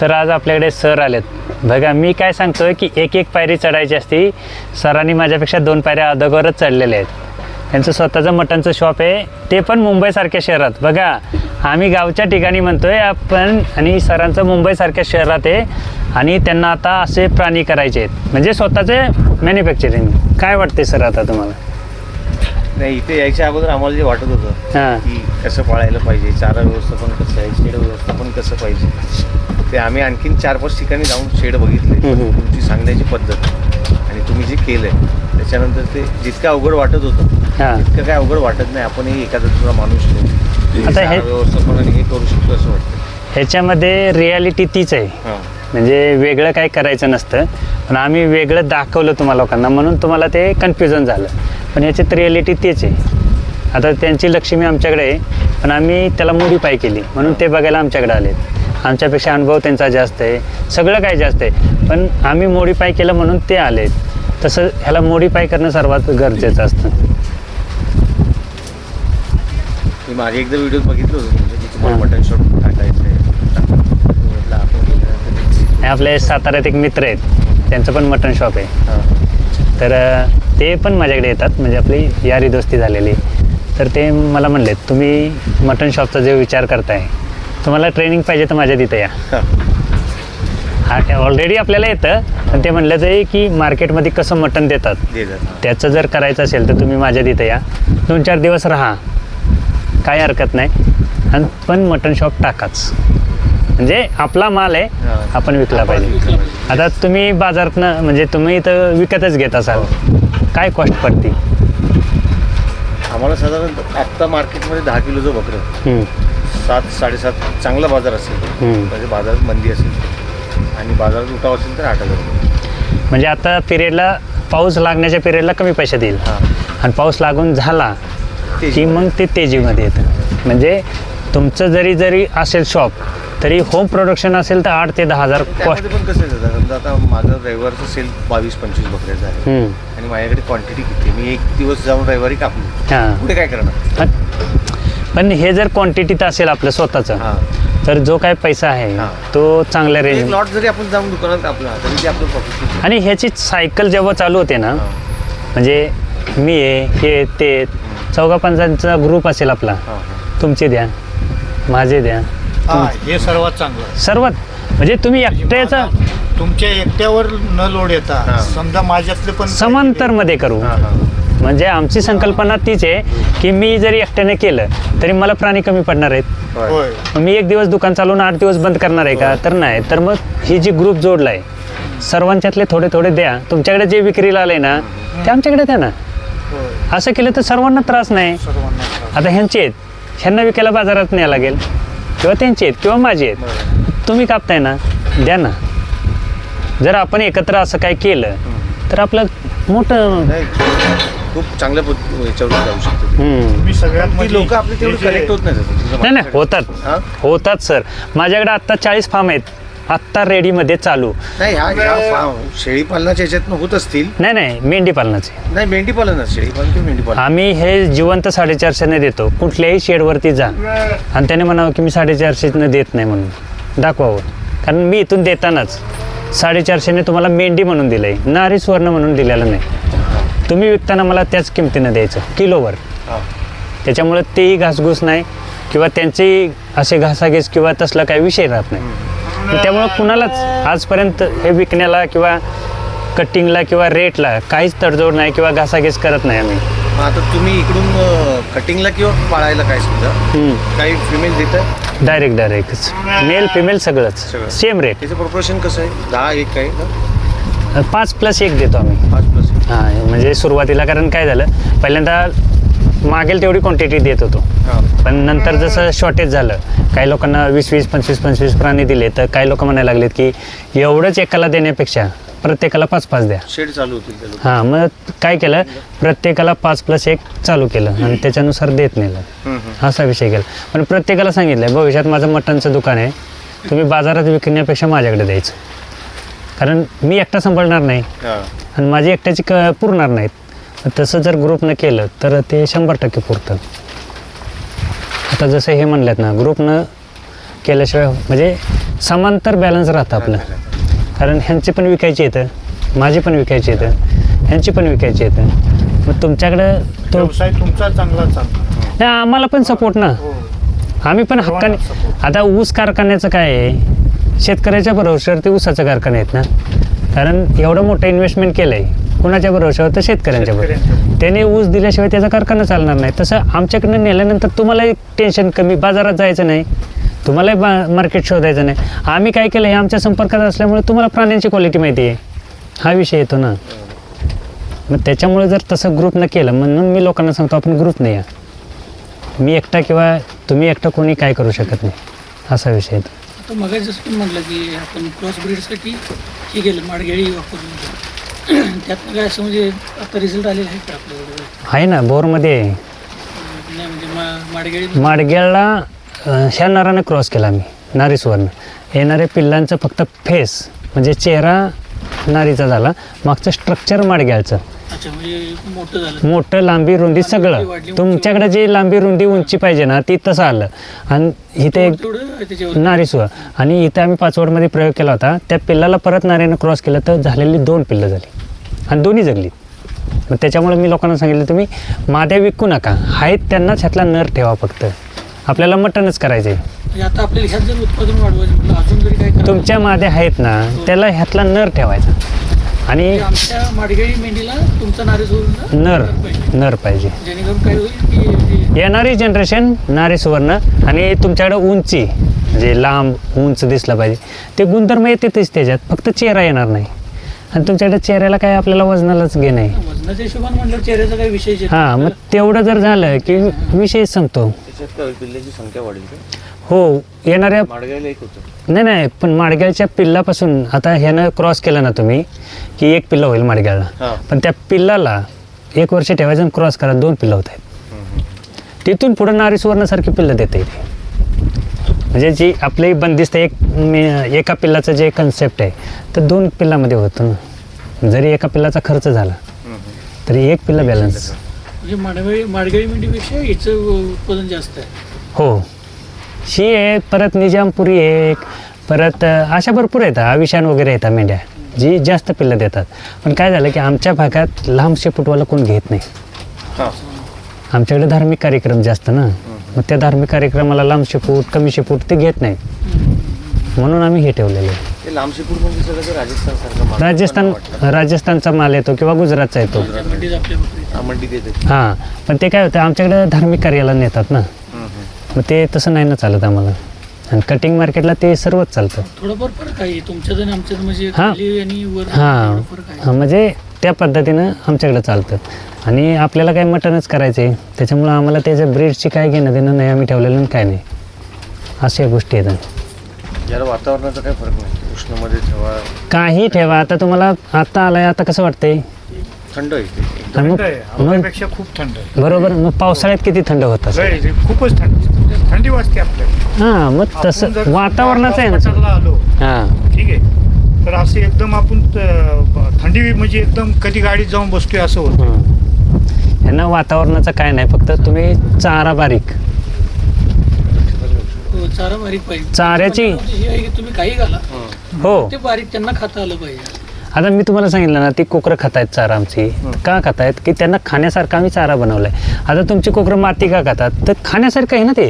तर आज आपल्याकडे सर आलेत. बघा मी काय सांगतोय की एक एक पायरी चढायची असती. सरांनी माझ्यापेक्षा 2 पायऱ्या अगोदरच चढलेले आहेत. त्यांचं स्वतःचं मटणचं शॉप आहे, ते पण मुंबईसारख्या शहरात. बघा आम्ही गावच्या ठिकाणी म्हणतोय आपण, आणि सरांचं मुंबईसारख्या शहरात आहे आणि त्यांना आता असे प्राणी करायचे आहेत, म्हणजे स्वतःचे मॅन्युफॅक्चरिंग. काय वाटते सर आता तुम्हाला? नाही, इथे यायच्या अगोदर आम्हाला जे वाटत होतं हां की कसं पाळायला पाहिजे, चारा व्यवस्थापन कसं आहे, शेड व्यवस्थापन कसं पाहिजे, ते आम्ही आणखीन 4-5 ठिकाणी जाऊन शेड बघितले. तुमची सांगण्याची पद्धत आणि तुम्ही जे केलं आहे त्याच्यानंतर ते जितकं अवघड वाटत होतं तितकं काय अवघड वाटत नाही. आपणही एखादा तुला माणूस आता हे व्यवस्थापन आणि हे करू शकतो असं वाटतं. ह्याच्यामध्ये रियालिटी तीच आहे, म्हणजे वेगळं काय करायचं नसतं, पण आम्ही वेगळं दाखवलं तुम्हाला लोकांना, म्हणून तुम्हाला ते कन्फ्युजन झालं. पण ह्याच्यात रियालिटी तेच आहे. आता त्यांची लक्ष्मी आमच्याकडे आहे, पण आम्ही त्याला मोडीफाय केली म्हणून ते बघायला आमच्याकडे आलेत. आमच्यापेक्षा अनुभव त्यांचा जास्त आहे, सगळं काही जास्त आहे, पण आम्ही मोडीफाय केलं म्हणून ते आलेत. तसं ह्याला मोडीफाय करणं सर्वात गरजेचं असतं. मी मागे एकदा व्हिडिओ बघितलं होतं तुमचं की तुम्हाला मटन शॉप टाकायचं आहे. आपण गेल्यानंतर आपले साताऱ्यात एक मित्र आहेत, त्यांचं पण मटन शॉप आहे. तर ते पण माझ्याकडे येतात, म्हणजे आपली यारी दोस्ती झालेली. तर ते मला म्हणलेत तुम्ही मटन शॉपचा जे विचार करताय, तुम्हाला ट्रेनिंग पाहिजे तर माझ्या तिथं या. ऑलरेडी आपल्याला येतं, पण ते म्हणलं ते की मार्केटमध्ये कसं मटन देतात त्याचं जर करायचं असेल तर तुम्ही माझ्या तिथं या, 2-4 दिवस राहा, काय हरकत नाही, आणि पण मटन शॉप टाकाच, म्हणजे आपला माल आहे, आपण विकला पाहिजे. आता तुम्ही बाजारातनं, म्हणजे तुम्ही इथं विकतच घेत असाल, काय कॉस्ट पडते? आम्हाला साधारण आत्ता मार्केटमध्ये 10 किलोचं बकरं 7-7.5 चांगला बाजार असेल, म्हणजे बाजारात मंदी असेल आणि बाजारात उठाव असेल तर 8,000 रुपये. म्हणजे आता पिरियडला, पाऊस लागण्याच्या पिरियडला कमी पैसे देईल, आणि पाऊस लागून झाला की मग ते तेजीमध्ये येतं. म्हणजे तुमचं जरी असेल शॉप, तरी होम प्रोडक्शन असेल तर 8 ते 10 हजार कॉस्ट. पण कसं आहे, समजा आता माझं रविवारचं सेल 22-25 बकऱ्याचं आहे आणि माझ्याकडे क्वांटिटी किती, मी एक दिवस जाऊन रविवारी कापली, पुढे काय करणार? पण हे जर क्वांटिटीत असेल आपलं स्वतःचं, तर जो काय पैसा आहे तो चांगल्या रेंज. लॉट जरी आपण जाऊन दुकानात कापला तरी ते आपलं प्रॉफिट. आणि ह्याची सायकल जेव्हा चालू होते ना, म्हणजे मी हे ते 4-5 ग्रुप असेल आपला, तुमचे द्या, माझे द्या, हे सर्वात चांगलं. सर्वात म्हणजे तुम्ही एकट्याचा, तुमच्या एकट्यावर न लोड येता समजा माझ्यातले पण समांतरमध्ये करू. म्हणजे आमची संकल्पना तीच आहे की मी जरी एकट्याने केलं तरी मला प्राणी कमी पडणार आहेत. मी एक दिवस दुकान चालवून 8 दिवस बंद करणार आहे का? तर नाही. तर मग ही जी ग्रुप जोडला आहे, सर्वांच्यातले थोडे थोडे द्या. तुमच्याकडे जे विक्रीला आले ना ते आमच्याकडे द्या ना. असं केलं तर सर्वांना त्रास नाही. आता ह्यांचे आहेत, ह्यांना विकायला बाजारात न्यायला लागेल, किंवा त्यांचे आहेत किंवा माझे आहेत, तुम्ही कापताय ना, द्या ना. जर आपण एकत्र असं काय केलं तर आपलं मोठं खूप चांगल्या याच्यावर जाऊ शकतो. सगळ्यात लोक आपले तेवढे कनेक्ट होत नाही. होतात सर. माझ्याकडे आत्ता 40 फार्म आहेत, आत्ता रेडीमध्ये चालू. नाही, शेळी पालनाच्या ह्याच्यात होत असतील. नाही, मेंढी पालनाचे नाही, मेंढी पालन, शेळी पालन किंवा मेंढी पालन. आम्ही हे जिवंत 450ने देतो. कुठल्याही शेडवरती जा आणि त्याने म्हणावं की मी 450ने देत नाही म्हणून दाखवावं. कारण मी इथून देतानाच 450ने तुम्हाला मेंढी म्हणून दिलं आहे, नारी सुवर्ण म्हणून दिलेलं नाही. तुम्ही विकताना मला त्याच किमतीनं द्यायचं किलोवर. त्याच्यामुळे तेही घासघूस नाही किंवा त्यांची असे घासाघीस किंवा तसला काही विषय राहत नाही. त्यामुळं कुणालाच आजपर्यंत हे विकण्याला किंवा कटिंगला किंवा रेटला काहीच तडजोड नाही किंवा घासाघीस करत नाही आम्ही. आता तुम्ही इकडून कटिंगला किंवा पाळायला काय सुद्धा काही फिमेल देतं? डायरेक्ट मेल फिमेल सगळंच सेम रेट. त्याचं प्रोपोर्शन कसं आहे? 10-1 काय? 5+1 देतो आम्ही. 5+1. हां, म्हणजे सुरुवातीला कारण काय झालं, पहिल्यांदा मागेल तेवढी क्वांटिटी देत होतो, पण नंतर जसं शॉर्टेज झालं, काही लोकांना 20-20, 25-25 प्राणी दिले, तर काही लोक म्हणायला लागलेत की एवढंच एकाला देण्यापेक्षा प्रत्येकाला 5-5 द्या. शेड चालू होतील. हां, मग काय केलं, प्रत्येकाला 5+1 चालू केलं आणि त्याच्यानुसार देत नेलं, असा विषय केला. पण प्रत्येकाला सांगितलं भविष्यात माझं मटणचं दुकान आहे, तुम्ही बाजारात विकण्यापेक्षा माझ्याकडे द्यायचं, कारण मी एकटा सांभाळणार नाही आणि माझी एकट्याची पुरणार नाहीत. तसं जर ग्रुपनं केलं तर ते 100% पुरतं. आता जसं हे म्हणलेत ना, ग्रुपनं केल्याशिवाय म्हणजे समांतर बॅलन्स राहतं आपलं. कारण ह्यांचे पण विकायचे येतं, माझे पण विकायचे येतं, ह्यांची पण विकायचे येतं. मग तुमच्याकडं तो व्यवसाय तुमचा चांगला चालतो. नाही, आम्हाला पण सपोर्ट ना. आम्ही पण हक्काने. आता ऊस कारखान्याचं काय आहे, शेतकऱ्याच्या भरोश्यावर ते ऊसाचं कारखाने आहेत ना. कारण एवढं मोठं इन्व्हेस्टमेंट केलं आहे कुणाच्या भरोश्यावर, तर शेतकऱ्यांच्या भरोश्यावर. त्याने ऊस दिल्याशिवाय त्याचा कारखाना चालणार नाही. तसं आमच्याकडनं नेल्यानंतर तुम्हाला एक टेन्शन कमी, बाजारात जायचं नाही, तुम्हाला मार्केट शोधायचं नाही. आम्ही काय केलं हे आमच्या संपर्कात असल्यामुळे तुम्हाला प्राण्यांची क्वालिटी माहिती आहे, हा विषय येतो ना. मग त्याच्यामुळे जर तसं ग्रुपनं केलं, म्हणून मी लोकांना सांगतो आपण ग्रुप नाही या. मी एकटा किंवा तुम्ही एकटा कोणी काय करू शकत नाही, असा विषय येतो. आता मग जसं तुम्ही म्हटलं की आपण क्रॉस ब्रीडसाठी हे केलं माडगेळी वापरून, त्यातनं काय असं म्हणजे आता रिझल्ट आलेला आहे का आपल्याकडे? आहे ना, बोरमध्ये आहे. नाही म्हणजे माडगेळी माडगेळला ह्या नरानं क्रॉस केला आम्ही, नारी सुवर्ण. येणाऱ्या पिल्लांचं फक्त फेस म्हणजे चेहरा नारीचा झाला, मागचं स्ट्रक्चर माडगेळचं. अच्छा, म्हणजे मोठं झालं, मोठं, लांबी रुंदी सगळं. तुमच्याकडे जी लांबी रुंदी उंची पाहिजे ना ती तसं आलं. आणि इथे एक तेवढं त्याच्यावर नारी सुवा. आणि इथे आम्ही पाचवडमध्ये प्रयोग केला होता, त्या पिल्लाला परत नारीनं क्रॉस केलं तर झालेली 2 पिल्लं झाली आणि दोन्ही जगली. मग त्याच्यामुळे मी लोकांना सांगितलं तुम्ही माद्या विकू नका, आहेत त्यांनाच ह्यातला नर ठेवा. फक्त आपल्याला मटणच करायचं आहे. म्हणजे आता आपल्याला ह्यात जर उत्पादन वाढवायचं म्हटलं अजून जरी काय करावं, तुमच्या माद्या आहेत ना त्याला ह्यातला नर ठेवायचा. आणि म्हणजे आमच्या माडगेळी मेंढीला तुमचा नारी सोडून नर पाहिजे, जेणेकरून काय होईल की येणारी जनरेशन नारी सुवर्ण. आणि तुमच्याकडे उंची म्हणजे लांब उंच दिसलं पाहिजे, ते गुणधर्म येतेच त्याच्यात, फक्त चेहरा येणार नाही. आणि तुमच्याकडे चेहऱ्याला काय आपल्याला वजनालाच घे नाही. वजनाच्या हिशोबाने म्हटलं चेहऱ्याचा काही विषय हां, मग तेवढं जर झालं की विषय संपतो. त्याच्यात काय होईल, पिल्ल्याची संख्या वाढेल का? हो, येणाऱ्या माडगायला एक होतं. नाही, पण माडग्याच्या पिल्लापासून आता ह्यानं क्रॉस केलं ना तुम्ही की 1 पिल्ला होईल माडग्याला. पण त्या पिल्लाला 1 वर्ष ठेवायचं आणि क्रॉस करा, 2 पिल्लं होत आहेत. तिथून पुढं नारी सुवर्णासारखी पिल्लं देते इथे. म्हणजे जी आपली बंदिस्त एका पिल्लाचं जे कन्सेप्ट आहे तर 2 पिल्लामध्ये होतं ना. जरी एका पिल्लाचा खर्च झाला तरी 1 पिल्ला बॅलन्स. म्हणजे माडगेळी मेंढीपेक्षा हिचं उत्पादन जास्त आहे. हो, शी आहे, परत निजामपुरी आहे, परत अशा भरपूर आहेत, आविशान वगैरे येतात मेंढ्या जी जास्त पिल्लं देतात. पण काय झालं की आमच्या भागात लांब शेपूटवाला कोण घेत नाही. आमच्याकडे धार्मिक कार्यक्रम जास्त ना, मग त्या धार्मिक कार्यक्रमाला लांब शेपूट कमी शेपूट ते घेत नाही, म्हणून आम्ही हे ठेवलेलं आहे. ते लांब शेपूट म्हणजे सगळं ते राजस्थान सारखं राजस्थानचा माल येतो किंवा गुजरातचा येतो. मंडीत आपल्या बकरी मंडीत येते. हां, पण ते काय होतं आमच्याकडे धार्मिक कार्याला नेतात ना, मग ते तसं नाही ना चालत आम्हाला. आणि कटिंग मार्केटला ते सर्वच चालतं. थोडंफार फरक आहे तुमच्यात आणि आमच्यात, म्हणजे हां. खाली आणि वर हां फरक आहे. हां, म्हणजे त्या पद्धतीनं आमच्याकडे चालतं. आणि आपल्याला काय मटणच करायचं आहे, त्याच्यामुळं आम्हाला त्याच्या ब्रीडची काय घेणं देणं नाही, आम्ही ठेवलेलं आणि काय नाही, अशा गोष्टी आहेत. याला वातावरणाचा काय फरक नाही, उष्णमध्ये ठेवा काही ठेवा. आता तुम्हाला आता आलाय, आता कसं वाटतंय? थंड आहे ते. आणि थंड आहे, आपल्यापेक्षा खूप थंड आहे. बरोबर, मग पावसाळ्यात किती थंड होत असेल? लय, खूपच थंडी वाजते आपल्याला. हां, मग आपण तसं जर वातावरणाचं आहे ना. पठाराला आलो, हां, ठीक आहे, तर असं एकदम आपण थंडी म्हणजे एकदम कधी गाडीत जाऊन बसतोय असं होतं. यांना वातावरणाचं काय नाही, फक्त तुम्ही चारा बारीक, हो, चारा बारीक पाहिजे. चाऱ्याची हे आहे की तुम्ही काही घाला हो. ते बारीक त्यांना खाता आलं पाहिजे. आता मी तुम्हाला सांगितलं ना, ती कोकरं खातायत चारा आमची. का खातायत की त्यांना खाण्यासारखा आम्ही चारा बनवलाय. आता तुमची कोकरं माती का खातात, तर खाण्यासारखं आहे ना ते.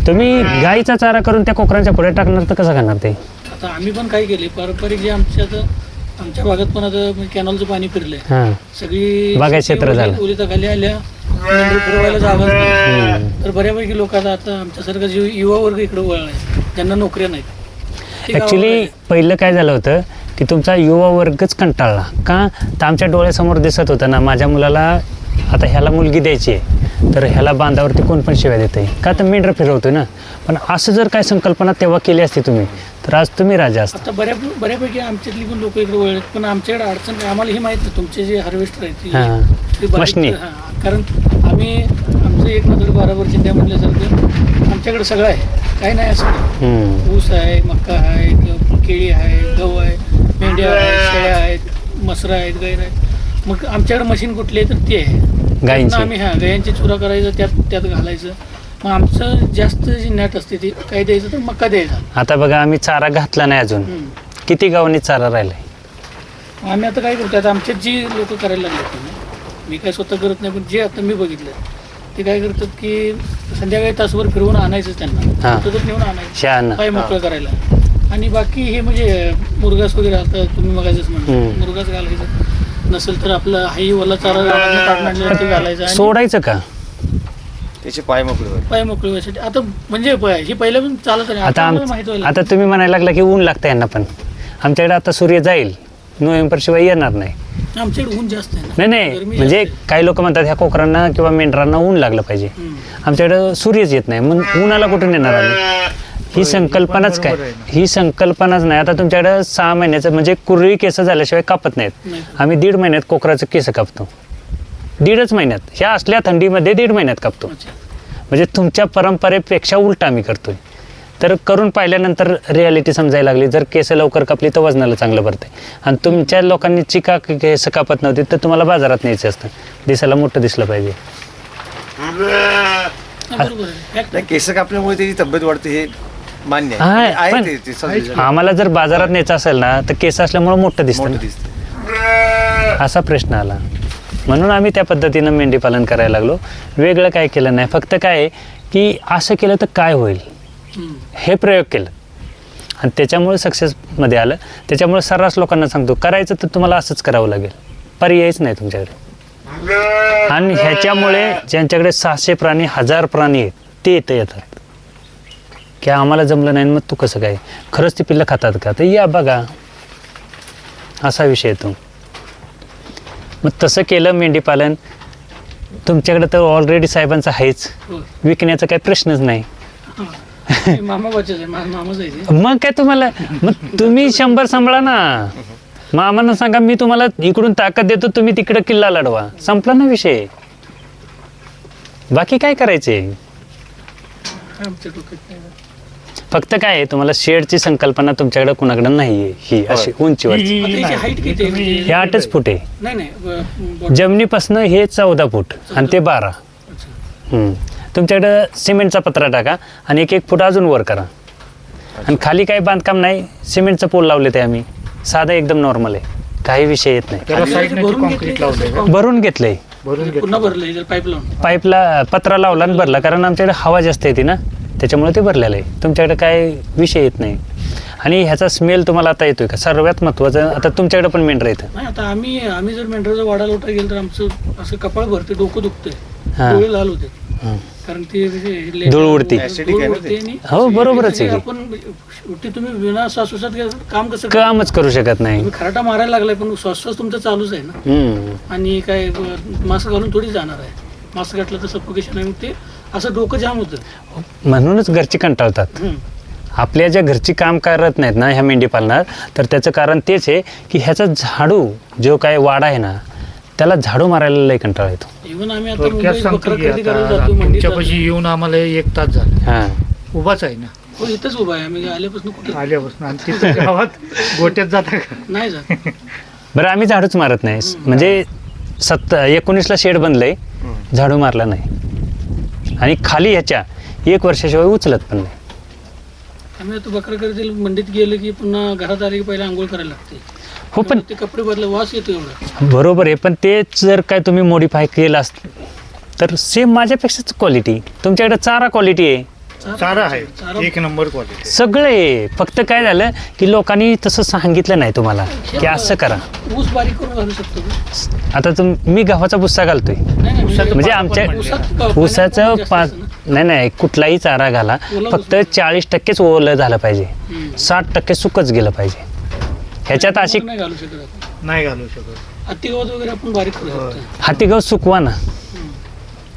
तुम्ही गाईचा चारा करून त्या कोकरांच्या पुढे टाकणार तर कसं खाणार ते? आता आम्ही पण काय केले, पारंपरिक जे आमच्या भागात पण आता कॅनॉलचं पाणी फिरलंय, हां, सगळी बागायत क्षेत्र झालं. ओलिता खाली आल्या, मेंढरं फिरवायला जागा नाही. तर बऱ्यापैकी लोक आता आमच्यासारखा जे युवा वर्ग इकडे वळलाय, ज्यांना नोकऱ्या नाहीत. ते गावाकडे ॲक्च्युली आहेत. पहिलं काय झालं होतं की तुमचा युवा वर्गच कंटाळला का, तर आमच्या डोळ्यासमोर दिसत होतं ना, माझ्या मुलाला आता ह्याला मुलगी द्यायची आहे तर ह्याला बांधावरती कोण पण शिव्या देते का, तर मेंढरं फिरवतोय ना. पण असं जर काय संकल्पना तेव्हा केली असती तुम्ही, तर आज तुम्ही राजा असता. आता बऱ्यापैकी आमच्यातली पण लोक इकडे वळलेत, पण आमच्याकडे अडचण काय, आम्हाला हे माहित नाही तुमचे जे हार्वेस्टर आहेत ते हां, बारीक- मशनी. हां, कारण आमचं एक नजर बरोबर चिंध्या म्हटल्यासारखं आमच्याकडे सगळं आहे, काही नाही असं नाही. ऊस आहे, मका आहे, केळी आहे, गहू आहे, मेंढ्या आहेत, शेळ्या आहेत, मसरा आहेत, गैर आहेत. मग आमच्याकडे मशीन कुठली आहे तर ते आहे. गायींची. आम्ही गायांची चुरा करायचं, त्यात घालायचं. मग आमचं जास्त जी नॅट असते ती काय द्यायचं तर मका द्यायचा. आता बघा आम्ही चारा घातला नाही अजून, किती गावांनी चारा राहिलाय. आम्ही आता काय करतो, आता आमच्यात जी लोक करायला लागले, मी काय स्वतः करत नाही, पण जे आता मी बघितलं ते काय करतात की संध्याकाळी तासभर फिरवून आणायचं त्यांना, हा. सतत नेऊन आणायचं शहाणा. पाय मोकळं करायला. आणि बाकी हे म्हणजे मुरगास वगैरे आता तुम्ही मगाचच म्हणलं मुरगास घालायचं नसेल तर आपलं हाही ओला चारा गावातनं काढून आणलेला ते घालायचं आणि सोडायचं का? त्याचे पाय मोकळे होईल. पाय मोकळे व्हायसाठी. आता म्हणजे ही पहिल्या पण चालत नाही, आता आता माहित व्हायला आता तुम्ही म्हणायला लागला की ऊन लागतं यांना, पण आमच्याकडे आता सूर्य जाईल नोव्हेंबर शिवाय येणार नाही. आमच्याकडे ऊन जास्त आहे ना. नाही नाही गरमी म्हणजे जास्त काही लोक म्हणतात ह्या कोकरांना किंवा मेंढरांना ऊन लागलं पाहिजे. आमच्याकडं सूर्यच येत नाही, मग उन्हाला कुठून येणार आम्ही? ही संकल्पनाच काय, ही संकल्पनाच नाही. आता तुमच्याकडं 6 महिन्याचं म्हणजे कुरळी केस झाल्याशिवाय कापत नाहीत. नाही. आम्ही 1.5 महिन्यात कोकराचं केस कापतो, 1.5 महिन्यात. ह्या असल्या थंडीमध्ये 1.5 महिन्यात कापतो. अच्छा. म्हणजे तुमच्या परंपरेपेक्षा उलट आम्ही करतोय. तर करून पाहिल्यानंतर रियालिटी समजायला लागली. जर केस लवकर कापली तर वजनाला चांगलं पडते. आणि तुमच्या लोकांनी चिका केस कापत नव्हती तर तुम्हाला बाजारात न्यायचं असतं, दिसायला मोठं दिसलं पाहिजे. बरोबर आहे. नाही, केस कापल्यामुळे त्याची तब्येत वाढते हे मान्य हा, आहे. आहे पण ते समजलं. आम्हाला जर बाजारात न्यायचं असेल ना तर केस असल्यामुळे मोठं दिसतं मोठं ना. दिसतं. असा प्रश्न आला, म्हणून आम्ही त्या पद्धतीनं मेंढी पालन करायला लागलो. वेगळं काय केलं नाही, फक्त काय आहे की असं केलं तर काय होईल हे प्रयोग केलं आणि त्याच्यामुळे सक्सेसमध्ये आलं. त्याच्यामुळे सर्रास लोकांना सांगतो करायचं तर तुम्हाला असंच करावं लागेल, पर्यायच नाही तुमच्याकडे. आणि ह्याच्यामुळे ज्यांच्याकडे 600 प्राणी 1000 प्राणी आहेत ते इथं येतात की आम्हाला जमलं नाही, मग तू कसं काय, खरंच ती पिल्लं खातात का, तर या बघा, असा विषय येतो. मग तसं केलं मेंढीपालन. तुमच्याकडे तर ऑलरेडी साहेबांचं आहेच, विकण्याचा काही प्रश्नच नाही. मामा बचत आहे, माझा मामाच आहे ते. मग काय तुम्हाला, मग तुम्ही 100 सांभाळा ना. मामांना सांगा मी तुम्हाला इकडून ताकद देतो, तुम्ही तिकडे किल्ला लढवा, संपला ना विषय. बाकी काय करायचे. आमच्या डोक्यात नाही. फक्त काय आहे, तुम्हाला शेडची संकल्पना तुमच्याकडे कुणाकडे नाहीये. ही अशी उंचीवरची, आता याची हाईट किती आहे? म्हणजे- हे 8च फूट आहे. नाही नाही जमिनीपासून हे 14 फूट आणि ते 12. तुमच्याकडं सिमेंटचा पत्रा टाका आणि 1-1 फूट अजून वर करा. आणि खाली काही बांधकाम नाही, सिमेंटचं पोल लावले ते आम्ही, साधं एकदम नॉर्मल आहे, काही विषय येत नाही. त्याला साईडने भरून कॉन्क्रीट लावलंय का? भरून घेतलंय, भरून घेतलं. पुन्हा भरलं जर पाईप लावून. पाईपला पत्रा लावला आणि भरला, कारण आमच्याकडे हवा जास्त येते ना, त्याच्यामुळे ते भरलेलं आहे. तुमच्याकडे काय विषय येत नाही. आणि ह्याचा स्मेल तुम्हाला आता येतोय का, सर्वात महत्त्वाचं. आता तुमच्याकडे पण मेंढरं येतं. नाही आता आम्ही जर मेंढराचा वाडा लोटा गेलो तर आमचं असं कपाळ भरते, डोकं दुखतंय, हा. डोळे लाल होते, हं. कारण ते म्हणजे धूळ उडती. Acidic आहे ना ते? हो, बरोबरच आहे की. आपण शेवटी तुम्ही विना श्वासोश्वास काम कसं कामच करू शकत नाही. तुम्ही खराटा मारायला लागलाय पण श्वासोश्वास तुमचा चालूच आहे ना. हम्म. आणि काय मास्क घालून थोडी जाणार आहे, मास्क घातलं तर सफोकेशन आहे, मग ते असं डोकं जाम होतं. म्हणूनच घरची कंटाळतात. आपल्या ज्या घरची काम करत नाहीत ना ह्या मेंढी पालनात, तर त्याचं कारण तेच आहे की ह्याचा झाडू जो काय वाडा आहे ना त्याला झाडू मारायला लय कंटाळा येतो. इव्हन आम्ही आता थोडक्यात मुंबईत सांगतो बकरा की खरेदी करायला आता जातो मंडीत जातो. तुमच्यापाशी येऊन आम्हाला 1 तास झाला, हां, उभाच आहे ना हो इथंच उभा आहे आम्ही आल्यापासून कुठे आल्यापासून. आणि तिथं गावात गोट्यात जाता का? नाही जात. बरं आम्ही झाडूच मारत नाही. म्हणजे 19ला शेड बनलंय, झाडू मारला नाही. आणि खाली ह्याच्या 1 वर्षाशिवाय उचलत पण नाही. आम्ही आता बकरा खरेदी मंडीत गेलो की पुन्हा घरात आले की पहिला आंघोळ करायला लागते. हो पण ते कपडे बदला वास येतो एवढा. बरोबर आहे, पण तेच जर काय तुम्ही मॉडिफाय केलं असतं तर सेम माझ्यापेक्षाच क्वालिटी. तुमच्याकडे चारा क्वालिटी आहे, चारा आहे 1 नंबर क्वालिटी. सगळं आहे. फक्त काय झालं की लोकांनी तसं सांगितलं नाही तुम्हाला की असं करा. ऊस बारीक करून घालू शकतो का? आता मी गव्हाचा बुस्सा घालतोय, नाही म्हणजे आमच्या ऊसाचं नाही कुठलाही चारा घाला, फक्त 40%च ओलं झालं पाहिजे, 60% सुकच गेलं पाहिजे. ह्याच्यात अशी नाही घालू शकत आपण. नाही घालू शकत. हत्ती गवत वगैरे आपण बारीक करू शकतो. हातीगाव सुकवा ना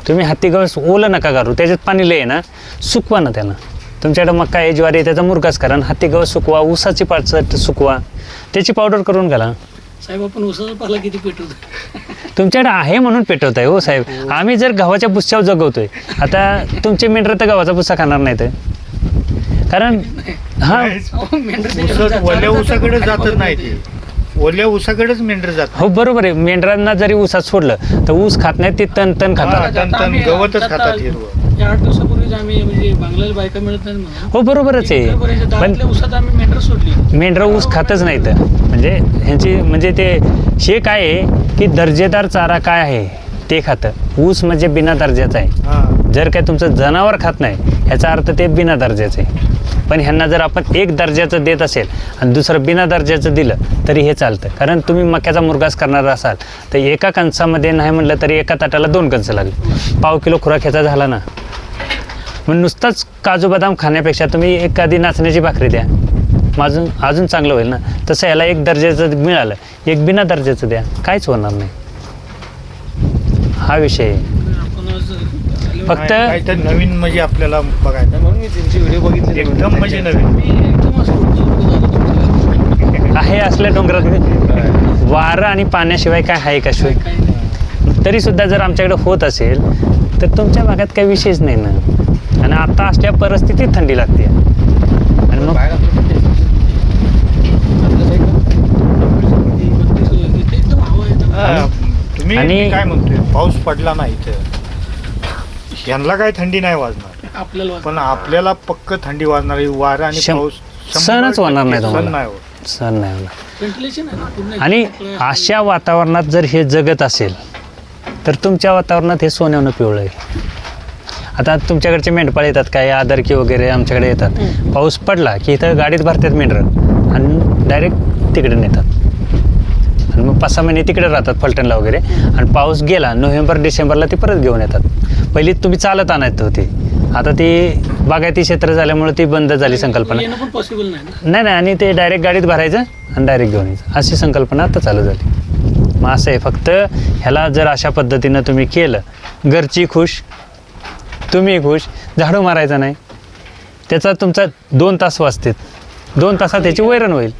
तुम्ही. हातीगाव ओलं नका घालू, त्याच्यात पाणी लय आहे ना, सुकवा ना त्याला. तुमच्याकडे मका आहे, ज्वारी आहे, त्याचा मुरगास करा. हातीगाव सुकवा, ऊसाची पाचट सुकवा, त्याची पावडर करून घाला. साहेब आपण ऊसाचा पाला किती पेटवतो. तुमच्याकडे आहे म्हणून पेटवताय हो साहेब. आम्ही जर गव्हाच्या बुस्स्यावर जगवतोय, आता तुमचे मेंढरं तर गव्हाचा बुस्सा खाणार नाहीत, कारण हा ओल्या ऊसाकडे जातच नाही ते, ओल्या ऊसाकडेच मेंढर जात. हो बरोबर आहे. मेंढरांना जरी ऊसात सोडलं तर ऊस खात नाहीत, ते तण खातात. तण गवतच खातात हिरवं. 8 दिवसापूर्वी आम्ही म्हणजे बांगलाला बायका मिळत नाही म्हणून हो बरोबरच आहे पण दारातल्या उसात आम्ही मेंढर सोडली. मेंढरं ऊस खातच नाही तर म्हणजे ह्यांची म्हणजे ते हे काय आहे की दर्जेदार चारा काय आहे ते खातं. ऊस म्हणजे बिना दर्जाचं आहे. हा. जर काय तुमचं जनावर खात नाही ह्याचा अर्थ ते बिना दर्जाचं आहे. पण ह्यांना जर आपण एक दर्जाचं देत असेल आणि दुसरं बिना दर्जाचं दिलं तरी हे चालतं. कारण तुम्ही मक्याचा मुरघास करणार असाल तर एका कणसामध्ये नाही म्हटलं तरी एका ताटाला 2 कणसं लागली. पाव किलो खुराक ह्याचा झाला ना. मग नुसताच काजू बदाम खाण्यापेक्षा तुम्ही एखादी नाचण्याची भाकरी द्या अजून चांगलं होईल ना. तसं याला एक दर्जाचं मिळालं एक बिना दर्जाचं द्या काहीच होणार नाही. हा विषय आहे. आपण आज फक्त काहीतरी नवीन म्हणजे आपल्याला बघायचं. म्हणून मी त्यांचे व्हिडिओ बघितले एकदम म्हणजे नवीन. मी एकदम असं आहे असल्या डोंगरात वारं आणि पाण्याशिवाय काय आहे का शिवाय काही नाही. तरी सुद्धा जर आमच्याकडे होत असेल तर तुमच्या भागात काही विषयच नाही ना. आणि आता असल्या परिस्थितीत थंडी लागते आणि मग बाहेर आपलं पण तेच. आपल्या साईडला इथे एकदम हवा आहे ना. हा, तुम्ही आणि- मी काय म्हणतोय पाऊस पडला नाही इथं यांना काय थंडी नाही वाजणार आपल्याला पण आपल्याला पक्क थंडी वाजणार आहे. वारा आणि शं- पाऊस सणच होणार नाही तुम्हाला. सण नाही होत. सण नाही होणार. व्हेंटिलेशन आहे ना पूर्ण. आणि अशा वातावरणात जर हे जगत असेल तर तुमच्या वातावरणात हे सोन्यानं पिवळं आहे. आता तुमच्याकडचे मेंढपाळ येतात काय आदरकी वगैरे आमच्याकडे येतात. पाऊस पडला की इथं गाडीत भरतात मेंढरं आणि डायरेक्ट तिकडे नेतात आणि मग 5-6 महिने तिकडे राहतात फलटणला वगैरे. आणि पाऊस गेला नोव्हेंबर डिसेंबरला ते परत घेऊन येतात. पहिली तुम्ही चालत आणायचं होती आता ती बागायती क्षेत्र झाल्यामुळे ती बंद झाली संकल्पना. येणं पण पॉसिबल नाही ना. नाही आणि ते डायरेक्ट गाडीत भरायचं आणि डायरेक्ट घेऊन यायचं अशी संकल्पना आता चालू झाली. मग असं आहे फक्त ह्याला जर अशा पद्धतीनं तुम्ही केलं घरची खुश तुम्ही खुश झाडू मारायचा नाही त्याचा तुमचा 2 तास वाचतात 2 तासात त्याची वैरण होईल.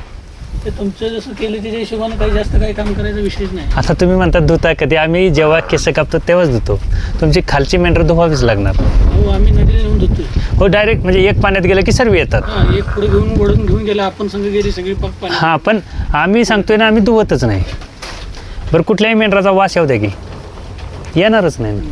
ते तुमचं जसं केलं त्याच्या हिशोबानं काही जास्त काही काम करायचा विषयच नाही. आता तुम्ही म्हणतात धुता कधी आम्ही जेव्हा केस कापतो तेव्हाच धुतो. तुमची खालची मेंढर धुवावीच लागणार. हो आम्ही नदीला नेऊन धुतोय. हो डायरेक्ट म्हणजे एक पाण्यात गेलं की सर्व येतात. हा एक पुढे घेऊन ओढून घेऊन गेला आपण संग गेली सगळी पग पाणी. हां पण आम्ही सांगतोय ना आम्ही धुवतच नाही. बरं कुठल्याही मेंढराचा वास येऊ द्या की येणारच नाही ना.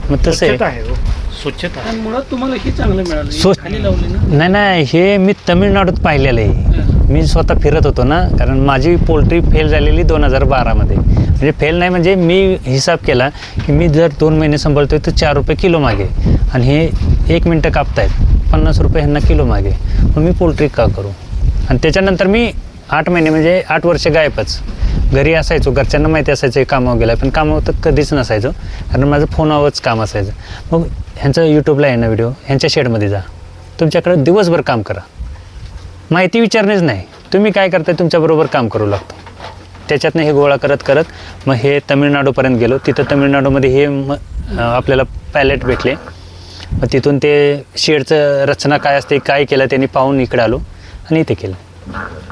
मग तसं स्वच्छता आहे आहे हो. स्वच्छता आहे. आणि मुळात तुम्हाला हे चांगलं मिळालं हे स्वच्छ- खाली लावले ना. नाही हे मी तमिळनाडूत पाहिलेलं आहे. मी स्वतः फिरत होतो ना कारण माझी पोल्ट्री फेल झालेली 2012मध्ये. म्हणजे फेल नाही म्हणजे मी हिसाब केला की मी जर 2 महिने सांभाळतोय तर 4 रुपये किलो मागे आणि हे 1 मिनटं कापतायत 50 रुपये ह्यांना किलो मागे. मग मी पोल्ट्री का करू. आणि त्याच्यानंतर मी 8 महिने म्हणजे 8 वर्ष गायबच. घरी असायचो घरच्यांना माहिती असायचं हे कामावर गेलं पण कामावर तर कधीच नसायचो कारण माझं फोनावरच काम असायचं. मग ह्यांचं यूट्यूबला आहे ना व्हिडिओ ह्यांच्या शेडमध्ये जा तुमच्याकडे दिवसभर काम करा माहिती विचारणेच नाही तुम्ही काय करताय तुमच्याबरोबर काम करू लागतो. त्याच्यातनं हे गोळा करत मग हे तमिळनाडूपर्यंत गेलो. तिथं तमिळनाडूमध्ये हे आपल्याला पॅलेट भेटले. मग तिथून ते शेडचं रचना काय असते काय केलं त्यांनी पाहून इकडे आलो आणि इथे केलं.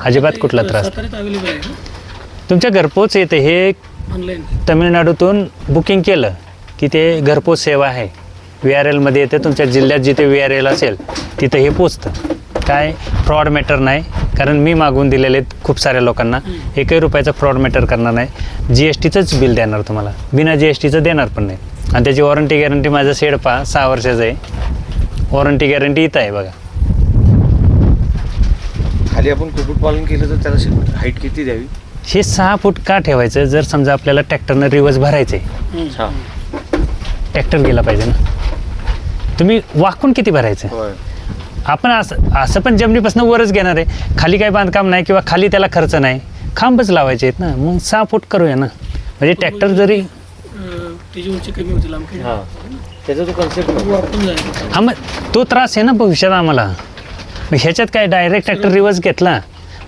अजिबात कुठला त्रास साताऱ्यात अवेलेबल आहे ना तुमच्या घरपोच येते. हे ऑनलाईन. तमिळनाडूतून बुकिंग केलं की ते घरपोच सेवा आहे. VRLमध्ये येते तुमच्या जिल्ह्यात जिथे VRL असेल तिथं हे पोचतं. काय फ्रॉड मॅटर नाही कारण मी मागवून दिलेले आहेत खूप साऱ्या लोकांना. 1 रुपयाचा फ्रॉड मॅटर करणार नाही. GSTचंच बिल देणार तुम्हाला बिना GSTचं देणार पण नाही. आणि त्याची वॉरंटी गॅरंटी माझं शेड पहा 6 वर्षाचं आहे. वॉरंटी गॅरंटी इथं आहे बघा. खाली आपण कुक्कुटपालन केलं तर त्याला हाईट किती द्यावी. हे 6 फूट का ठेवायचं जर समजा आपल्याला ट्रॅक्टरनं रिवर्स भरायचं आहे हा ट्रॅक्टर गेला पाहिजे ना. तुम्ही वाकून किती भरायचं होय. आपण असं पण जमिनीपासून वरच घेणार आहे. खाली काही बांधकाम नाही किंवा खाली त्याला खर्च नाही. खांबच लावायचे आहेत ना. मग 6 फूट करूया ना म्हणजे ट्रॅक्टर जरी त्याची उंची कमी होती लांब हा त्याचा तो कन्सेप्ट वापरून जाईल. हा मग तो त्रास आहे ना भविष्यात आम्हाला. मग ह्याच्यात काय डायरेक्ट ट्रॅक्टर रिवर्स घेतला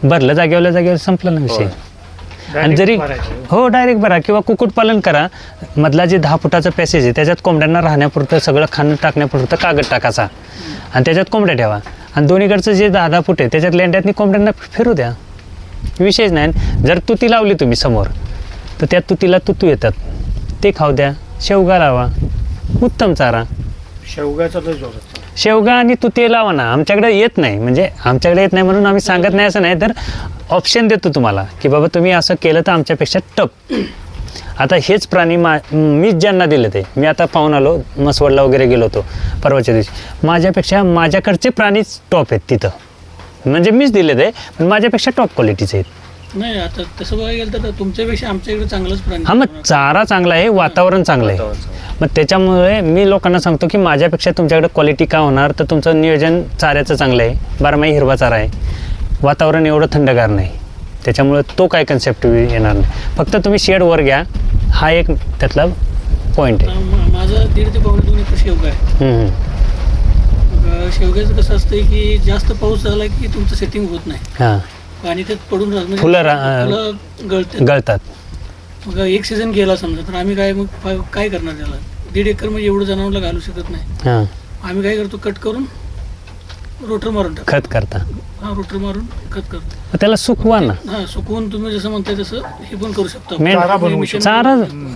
भरलं जागेवर संपलं ना विषय. आणि जरी हो डायरेक्ट भरा किंवा कुक्कुटपालन करा. मधला जे 10 फुटाचा पॅसेज आहे त्याच्यात कोंबड्यांना राहण्यापुरतं सगळं खाणं टाकण्यापुरतं कागद टाकायचा आणि त्याच्यात कोंबड्या ठेवा. आणि दोन्हीकडचं जे 10 फूट आहे त्याच्यात लेंड्यातनी कोंबड्यांना फिरू द्या विषयच नाही. जर तुती लावली तुम्ही समोर तर त्या तुतीला तुतू येतात ते खाऊ द्या. शेवगा लावा उत्तम चारा. शेवगाचा लय जोरात. शेवगा आणि तुती लावा ना. आमच्याकडे येत नाही म्हणजे आमच्याकडे येत नाही म्हणून आम्ही सांगत नाही असं नाही तर ऑप्शन देतो तुम्हाला की बाबा तुम्ही असं केलं तर आमच्यापेक्षा टप. आता हेच प्राणी मीच ज्यांना दिले ते, मी आता पाहून आलो मसवडला वगैरे गेलो होतो परवाच्या दिवशी, माझ्यापेक्षा माझ्याकडचे प्राणीच टॉप आहेत तिथं, म्हणजे मीच दिले ते पण माझ्यापेक्षा टॉप क्वालिटीचे आहेत. नाही आता तसं बघायला गेलं तर तुमच्यापेक्षा आमच्या इकडे चांगलंच प्राणी. हां मग चारा चांगला आहे, वातावरण चांगलं आहे, मग त्याच्यामुळे मी लोकांना सांगतो की माझ्यापेक्षा तुमच्याकडे क्वालिटी का होणार, तर तुमचं नियोजन चाऱ्याचं चांगलं आहे, बारमाही हिरवा चारा आहे, वातावरण एवढं थंडगार नाही, त्याच्यामुळे तो काय कन्सेप्ट येणार नाही. फक्त तुम्ही शेड वर घ्या, हा एक त्यातला पॉईंट आहे. माझं 1.5 ते 2.5 एकर शेवगा आहे. मग शेवग्याचं कसं असतं की जास्त पाऊस झाला की तुमचं सेटिंग होत नाही, हां पाणी त्यात पडून राहत म्हणजे फुलं गळते. गळतात. मग एक सीझन गेला समजा तर आम्ही काय करणार त्याला, 1.5 एकर म्हणजे एवढं जनावरला घालू शकत नाही. हां आम्ही काय करतो, कट करून रोटर मारून टाकतो. खत करता, हा रोटर मारून खत करतो. मग त्याला सुकवा ना. हा सुकवून तुम्ही जसं म्हणताय तसं हे पण करू शकतो. मेन चारा बनवू शकतो. चारा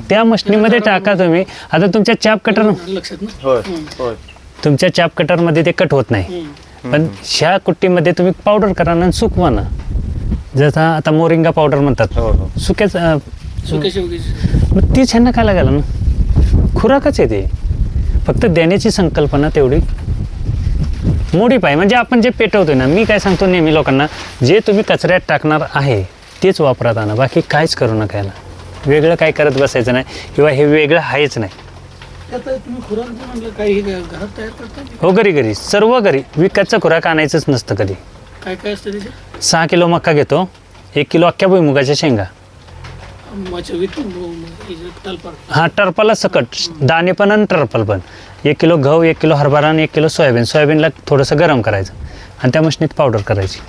त्या मशनीमध्ये टाका तुम्ही. आता तुमच्या चाप कटर, लक्षात ना. होय होय. तुमच्या चाप कटरमध्ये ते कट होत नाही, पण ह्या कुट्टीमध्ये तुम्ही पावडर करा आणि सुकवा ना. जसं आता मोरिंगा पावडर म्हणतात, हो हो. सुक्याचं सुक्या शेवग्याची. मग तीच ह्यांना काय लागेल ना, खुराकच आहे ते, फक्त देण्याची संकल्पना तेवढी मोठी पाहिजे. म्हणजे आपण जे पेटवतोय ना, मी काय सांगतो नेहमी लोकांना, जे तुम्ही कचऱ्यात टाकणार आहे तेच वापरात आणा, बाकी काहीच करू नका. याला वेगळं काय करत बसायचं नाही, किंवा हे वेगळं आहेच नाही. आता तुम्ही खुराक जे म्हणलं काही घरात तयार करता, हो घरी घरी, सर्व घरी. विकतचं खुराक आणायचंच नसतं कधी. काय काय असतं त्याच्यात? 6 किलो मका घेतो, 1 किलो अख्ख्या भुईमुगाच्या शेंगा, तालपार. हा टर्पलला सकट, दाणे पण आणि टर्पल पण, 1 किलो गहू, 1 किलो हरभरा आणि 1 किलो सोयाबीन. सोयाबीनला थोडंसं गरम करायचं आणि त्या मशनीत पावडर करायची,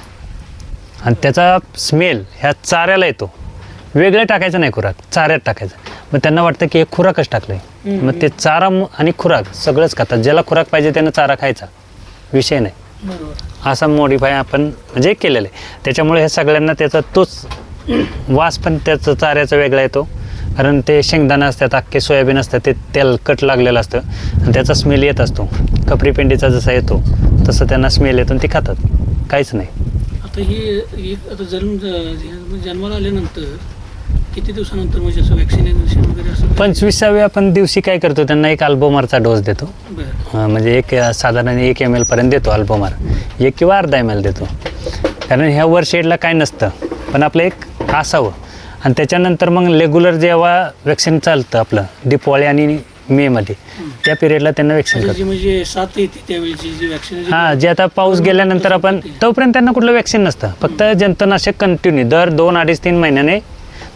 आणि त्याचा स्मेल ह्या चाऱ्याला येतो. वेगळं टाकायचं नाही खुराक, चाऱ्यात टाकायचं. मग त्यांना वाटतं की हे खुराकच टाकलं आहे, मग ते चारा आणि खुराक सगळंच खातात. ज्याला खुराक पाहिजे त्यानं चारा खायचा, विषय नाही. बरोबर. असा मॉडिफाय आपण म्हणजे केलेलं आहे. त्याच्यामुळे हे सगळ्यांना त्याचा तोच वास पण त्याचं चाऱ्याचा वेगळा येतो, कारण ते शेंगदाणा असतात, अख्खे सोयाबीन असतात, ते तेलकट लागलेलं असतं आणि त्याचा स्मेल येत असतो. कपरी पेंडीचा जसा येतो तसं त्यांना स्मेल येतो आणि ते खातात, काहीच नाही. आता ही आता जन्माला आल्यानंतर किती दिवसानंतर म्हणजे असं वॅक्सिनेशन वगैरे असं? 25व्या आपण दिवशी काय करतो, त्यांना एक अल्बोमारचा डोस देतो. बरं. म्हणजे एक साधारण 1 ml पर्यंत देतो अल्बोमार, 1 किंवा अर्धा ml देतो. कारण ह्या वर शेडला काय नसतं, पण आपलं एक असावं. आणि त्याच्यानंतर मग रेग्युलर जेव्हा वॅक्सिन चालतं आपलं दिवाळी आणि मेमध्ये, त्या पिरियडला त्यांना वॅक्सिन करतो. म्हणजे 7 येते त्यावेळेची जी वॅक्सिन. हां, जे आता पाऊस गेल्यानंतर आपण, तोपर्यंत त्यांना कुठलं वॅक्सिन नसतं, फक्त जंतुनाशक कंटिन्यू दर 2, 2.5, 3 महिन्याने.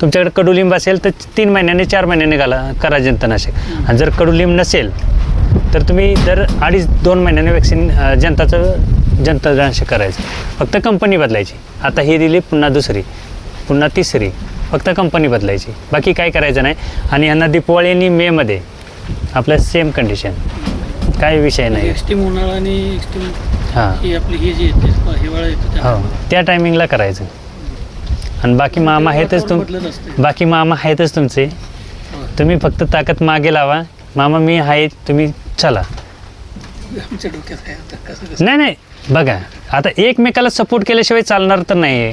तुमच्याकडे कडुलिंब असेल तर 3 महिन्याने 4 महिन्याने करा जंतुनाशक. आणि जर कडुलिंब नसेल तर तुम्ही दर 2.5-2 महिन्याने वॅक्सिन जंतुनाशक करायचं. फक्त कंपनी बदलायची. आता ही दिली, पुन्हा दुसरी, पुन्हा तिसरी, फक्त कंपनी बदलायची, बाकी काय करायचं नाही. आणि यांना दिवाळी आणि मेमध्ये आपलं सेम कंडिशन, काय विषय नाही. एक्स्ट्रीम उन्हाळा आणि एक्स्ट्रीम हां ही आपली ही जी येते हिवाळा येतो हो, त्या टायमिंगला करायचं. आणि बाकी मामा आहेतच बदलत असते. बाकी मामा आहेतच तुमचे, तुम्ही फक्त ताकद मागे लावा. मामा मी आहे, तुम्ही चला. आमच्या डोक्यात आहे आता कसं नाही बघा, आता एकमेकाला सपोर्ट केल्याशिवाय चालणार तर नाही आहे.